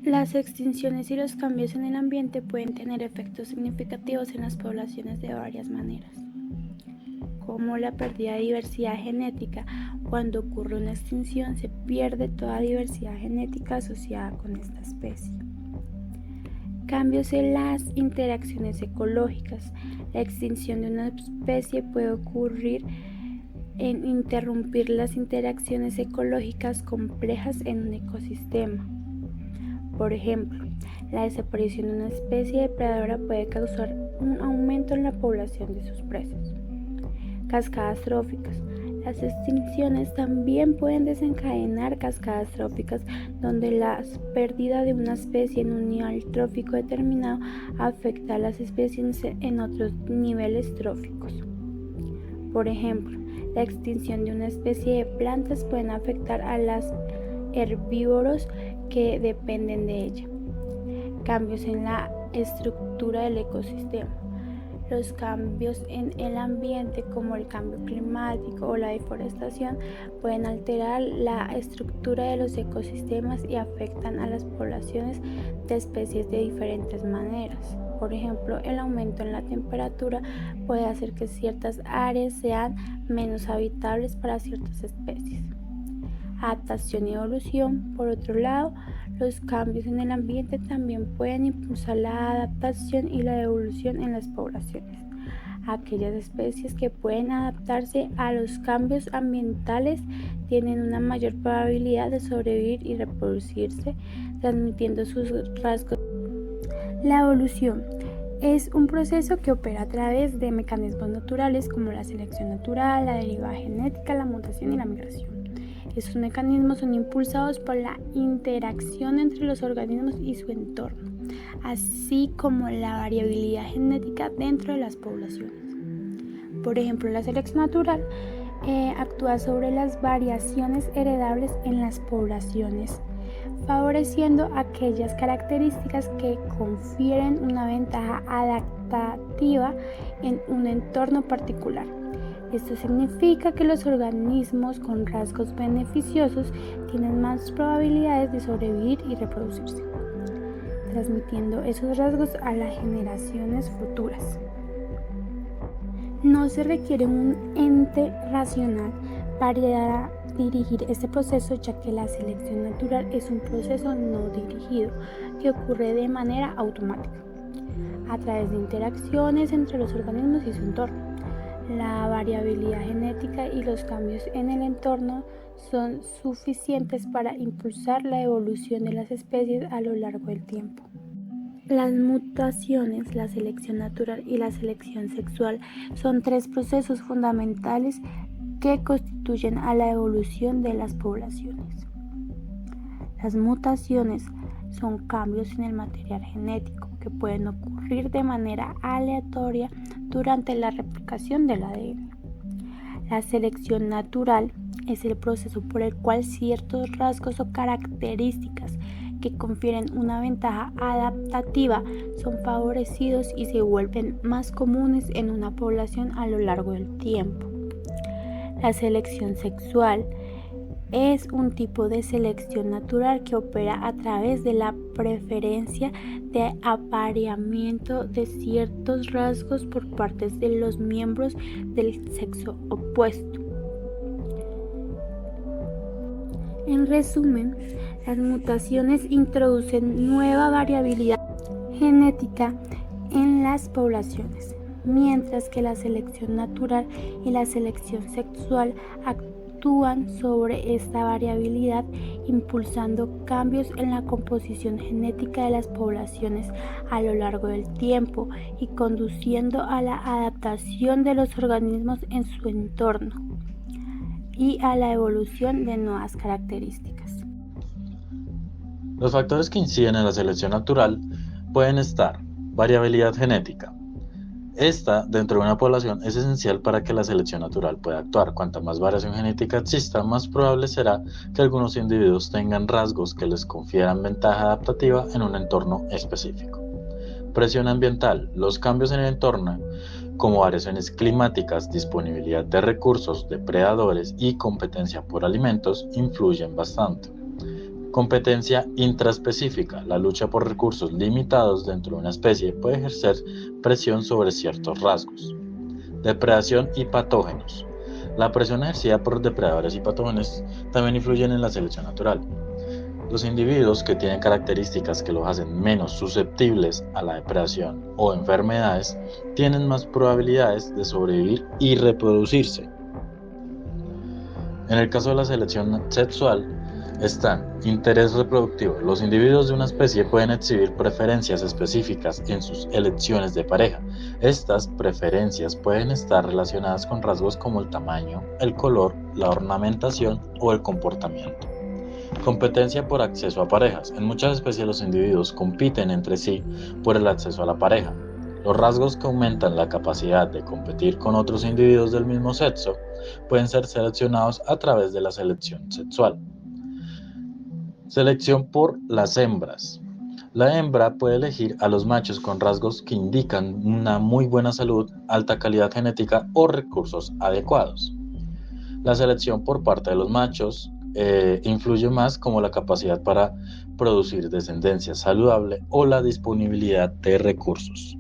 Las extinciones y los cambios en el ambiente pueden tener efectos significativos en las poblaciones de varias maneras, como la pérdida de diversidad genética. Cuando ocurre una extinción, se pierde toda diversidad genética asociada con esta especie. Cambios en las interacciones ecológicas. La extinción de una especie puede ocurrir en interrumpir las interacciones ecológicas complejas en un ecosistema. Por ejemplo, la desaparición de una especie depredadora puede causar un aumento en la población de sus presas. Cascadas tróficas. Las extinciones también pueden desencadenar cascadas tróficas, donde la pérdida de una especie en un nivel trófico determinado afecta a las especies en otros niveles tróficos. Por ejemplo, la extinción de una especie de plantas puede afectar a los herbívoros que dependen de ella. Cambios en la estructura del ecosistema. Los cambios en el ambiente, como el cambio climático o la deforestación, pueden alterar la estructura de los ecosistemas y afectan a las poblaciones de especies de diferentes maneras. Por ejemplo, el aumento en la temperatura puede hacer que ciertas áreas sean menos habitables para ciertas especies. Adaptación y evolución. Por otro lado, los cambios en el ambiente también pueden impulsar la adaptación y la evolución en las poblaciones. Aquellas especies que pueden adaptarse a los cambios ambientales tienen una mayor probabilidad de sobrevivir y reproducirse, transmitiendo sus rasgos. La evolución es un proceso que opera a través de mecanismos naturales como la selección natural, la deriva genética, la mutación y la migración. Estos mecanismos son impulsados por la interacción entre los organismos y su entorno, así como la variabilidad genética dentro de las poblaciones. Por ejemplo, la selección natural actúa sobre las variaciones heredables en las poblaciones, favoreciendo aquellas características que confieren una ventaja adaptativa en un entorno particular. Esto significa que los organismos con rasgos beneficiosos tienen más probabilidades de sobrevivir y reproducirse, transmitiendo esos rasgos a las generaciones futuras. No se requiere un ente racional para dirigir este proceso, ya que la selección natural es un proceso no dirigido que ocurre de manera automática, a través de interacciones entre los organismos y su entorno. La variabilidad genética y los cambios en el entorno son suficientes para impulsar la evolución de las especies a lo largo del tiempo. Las mutaciones, la selección natural y la selección sexual son tres procesos fundamentales que constituyen a la evolución de las poblaciones. Las mutaciones son cambios en el material genético que pueden ocurrir de manera aleatoria durante la replicación del ADN. La selección natural es el proceso por el cual ciertos rasgos o características que confieren una ventaja adaptativa son favorecidos y se vuelven más comunes en una población a lo largo del tiempo. La selección sexual es un tipo de selección natural que opera a través de la preferencia de apareamiento de ciertos rasgos por parte de los miembros del sexo opuesto. En resumen, las mutaciones introducen nueva variabilidad genética en las poblaciones, mientras que la selección natural y la selección sexual actúan sobre esta variabilidad, impulsando cambios en la composición genética de las poblaciones a lo largo del tiempo y conduciendo a la adaptación de los organismos en su entorno y a la evolución de nuevas características. Los factores que inciden en la selección natural pueden estar: variabilidad genética. Esta, dentro de una población, es esencial para que la selección natural pueda actuar. Cuanta más variación genética exista, más probable será que algunos individuos tengan rasgos que les confieran ventaja adaptativa en un entorno específico. Presión ambiental. Los cambios en el entorno, como variaciones climáticas, disponibilidad de recursos, depredadores y competencia por alimentos, influyen bastante. Competencia intraespecífica. La lucha por recursos limitados dentro de una especie puede ejercer presión sobre ciertos rasgos. Depredación y patógenos. La presión ejercida por depredadores y patógenos también influyen en la selección natural. Los individuos que tienen características que los hacen menos susceptibles a la depredación o enfermedades tienen más probabilidades de sobrevivir y reproducirse. En el caso de la selección sexual, están interés reproductivo. Los individuos de una especie pueden exhibir preferencias específicas en sus elecciones de pareja. Estas preferencias pueden estar relacionadas con rasgos como el tamaño, el color, la ornamentación o el comportamiento. Competencia por acceso a parejas. En muchas especies los individuos compiten entre sí por el acceso a la pareja. Los rasgos que aumentan la capacidad de competir con otros individuos del mismo sexo pueden ser seleccionados a través de la selección sexual. Selección por las hembras. La hembra puede elegir a los machos con rasgos que indican una muy buena salud, alta calidad genética o recursos adecuados. La selección por parte de los machos influye más como la capacidad para producir descendencia saludable o la disponibilidad de recursos.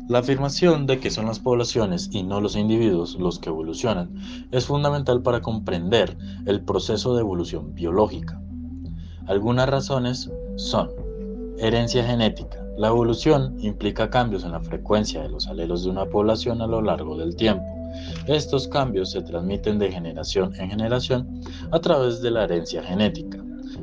La afirmación de que son las poblaciones y no los individuos los que evolucionan es fundamental para comprender el proceso de evolución biológica. Algunas razones son: herencia genética. La evolución implica cambios en la frecuencia de los alelos de una población a lo largo del tiempo. Estos cambios se transmiten de generación en generación a través de la herencia genética.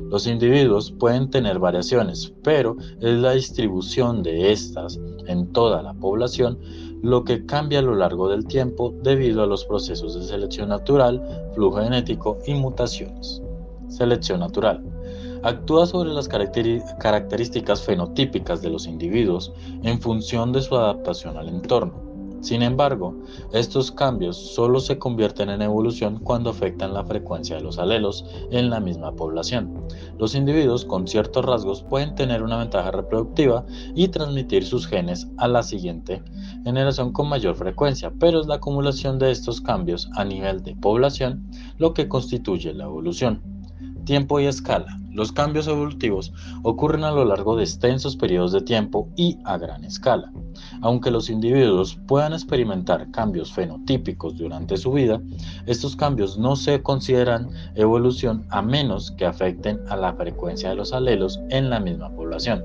Los individuos pueden tener variaciones, pero es la distribución de estas en toda la población lo que cambia a lo largo del tiempo debido a los procesos de selección natural, flujo genético y mutaciones. Selección natural. Actúa sobre las características fenotípicas de los individuos en función de su adaptación al entorno. Sin embargo, estos cambios solo se convierten en evolución cuando afectan la frecuencia de los alelos en la misma población. Los individuos con ciertos rasgos pueden tener una ventaja reproductiva y transmitir sus genes a la siguiente generación con mayor frecuencia, pero es la acumulación de estos cambios a nivel de población lo que constituye la evolución. Tiempo y escala. Los cambios evolutivos ocurren a lo largo de extensos periodos de tiempo y a gran escala. Aunque los individuos puedan experimentar cambios fenotípicos durante su vida, estos cambios no se consideran evolución a menos que afecten a la frecuencia de los alelos en la misma población.